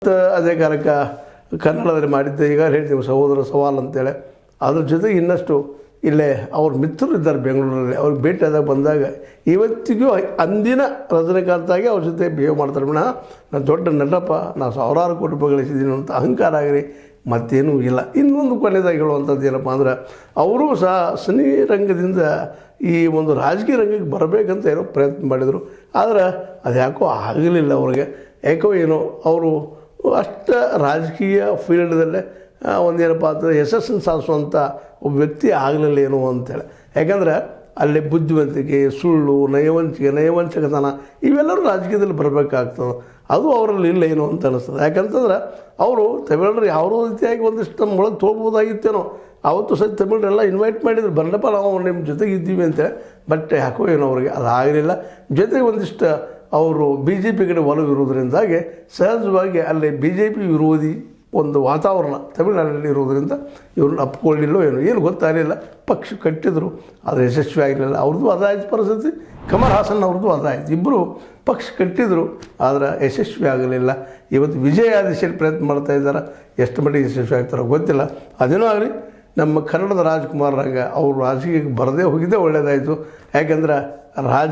ಅದೇ ಕಾಲಕ್ಕೆ ಕನ್ನಡದಲ್ಲಿ ಮಾಡಿದ್ದೆ. ಈಗ ಹೇಳ್ತೀವಿ ಸಹೋದರ ಸವಾಲು ಅಂತೇಳಿ. ಅದ್ರ ಜೊತೆಗೆ ಇನ್ನಷ್ಟು ಇಲ್ಲೇ ಅವ್ರ ಮಿತ್ರರು ಇದ್ದಾರೆ ಬೆಂಗಳೂರಲ್ಲಿ. ಅವ್ರಿಗೆ ಭೇಟಿಯಾದಾಗ ಬಂದಾಗ ಇವತ್ತಿಗೂ ಅಂದಿನ ರಜನಿಕಾಂತಾಗಿ ಅವ್ರ ಜೊತೆ ಬಿಹೇವ್ ಮಾಡ್ತಾರೆ. ನಾನು ದೊಡ್ಡ ನಟಪ್ಪ, ನಾನು ಸಾವಿರಾರು ಕೋಟಿ ರೂಪಾಯಿ ಗಳಿಸಿದ್ದೀನಿ ಅಂತ ಅಹಂಕಾರ ಆಗಿರಿ ಮತ್ತೇನೂ ಇಲ್ಲ. ಇನ್ನೊಂದು ಕೊನೆಯದಾಗಿ ಹೇಳುವಂಥದ್ದು ಏನಪ್ಪ ಅಂದ್ರೆ, ಅವರು ಸಹ ಸಿನಿ ರಂಗದಿಂದ ಈ ಒಂದು ರಾಜಕೀಯ ರಂಗಕ್ಕೆ ಬರಬೇಕಂತ ಏನೋ ಪ್ರಯತ್ನ ಮಾಡಿದರು. ಆದರೆ ಅದು ಯಾಕೋ ಆಗಲಿಲ್ಲ ಅವ್ರಿಗೆ. ಯಾಕೋ ಏನೋ ಅವರು ಅಷ್ಟು ರಾಜಕೀಯ ಫೀಲ್ಡ್ದಲ್ಲೇ ಒಂದೇನಪ್ಪ ಅಂತಂದರೆ ಯಶಸ್ಸನ್ನು ಸಾಧಿಸುವಂಥ ಒಬ್ಬ ವ್ಯಕ್ತಿ ಆಗಲಿಲ್ಲ ಏನೋ ಅಂತೇಳಿ. ಯಾಕಂದರೆ ಅಲ್ಲಿ ಬುದ್ಧಿವಂತಿಕೆ, ಸುಳ್ಳು, ನಯವಂಚಕತನ ಇವೆಲ್ಲರೂ ರಾಜಕೀಯದಲ್ಲಿ ಬರಬೇಕಾಗ್ತದೆ. ಅದು ಅವರಲ್ಲಿ ಇಲ್ಲ ಏನೋ ಅಂತ ಅನ್ನಿಸ್ತದೆ. ಯಾಕಂತಂದ್ರೆ ಅವರು ತಮಿಳರು ಯಾವುದೋ ರೀತಿಯಾಗಿ ಒಂದಿಷ್ಟು ನಮ್ಮ ಒಳಗೆ ತೊಗೊಬೋದಾಗಿತ್ತೇನೋ. ಆವತ್ತು ಸಹ ತಮಿಳರೆಲ್ಲ ಇನ್ವೈಟ್ ಮಾಡಿದ್ರು, ಬಂದಪ್ಪ ನಾವು ನಿಮ್ಮ ಜೊತೆಗೆ ಇದ್ದೀವಿ ಅಂತೇಳಿ. ಬಟ್ ಯಾಕೋ ಏನೋ ಅವ್ರಿಗೆ ಅದು ಆಗಲಿಲ್ಲ. ಜೊತೆಗೆ ಒಂದಿಷ್ಟು ಅವರು ಬಿ ಜೆ ಪಿ ಕಡೆ ಒಲವಿರುವುದರಿಂದಾಗಿ ಸಹಜವಾಗಿ ಅಲ್ಲಿ ಬಿ ಜೆ ಪಿ ವಿರೋಧಿ ಒಂದು ವಾತಾವರಣ ತಮಿಳುನಾಡಿನಲ್ಲಿ ಇರೋದರಿಂದ ಇವ್ರನ್ನ ಅಪ್ಕೊಳ್ಳಿಲ್ಲೋ ಏನು ಗೊತ್ತಾಗಲಿಲ್ಲ. ಪಕ್ಷ ಕಟ್ಟಿದ್ರು, ಆದರೆ ಯಶಸ್ವಿ ಆಗಲಿಲ್ಲ. ಅವ್ರದ್ದು ಅದಾಯ್ತು ಪರಿಸ್ಥಿತಿ. ಕಮಲ್ ಹಾಸನ್ ಅವ್ರದ್ದು ಅದಾಯ್ತು. ಇಬ್ಬರು ಪಕ್ಷ ಕಟ್ಟಿದ್ರು, ಆದರೆ ಯಶಸ್ವಿ ಆಗಲಿಲ್ಲ. ಇವತ್ತು ವಿಜಯ ದಿಶೆಯಲ್ಲಿ ಪ್ರಯತ್ನ ಮಾಡ್ತಾ ಇದ್ದಾರೆ. ಎಷ್ಟು ಮಟ್ಟಿಗೆ ಯಶಸ್ವಿ ಆಗ್ತಾರೋ ಗೊತ್ತಿಲ್ಲ. ಅದೇನೋ ಆಗಲಿ, ನಮ್ಮ ಕನ್ನಡದ ರಾಜ್ಕುಮಾರ್ ರಂಗ ಅವರು ರಾಜಕೀಯಕ್ಕೆ ಬರದೇ ಹೋಗಿದ್ದೇ ಒಳ್ಳೆಯದಾಯಿತು. ಯಾಕೆಂದ್ರೆ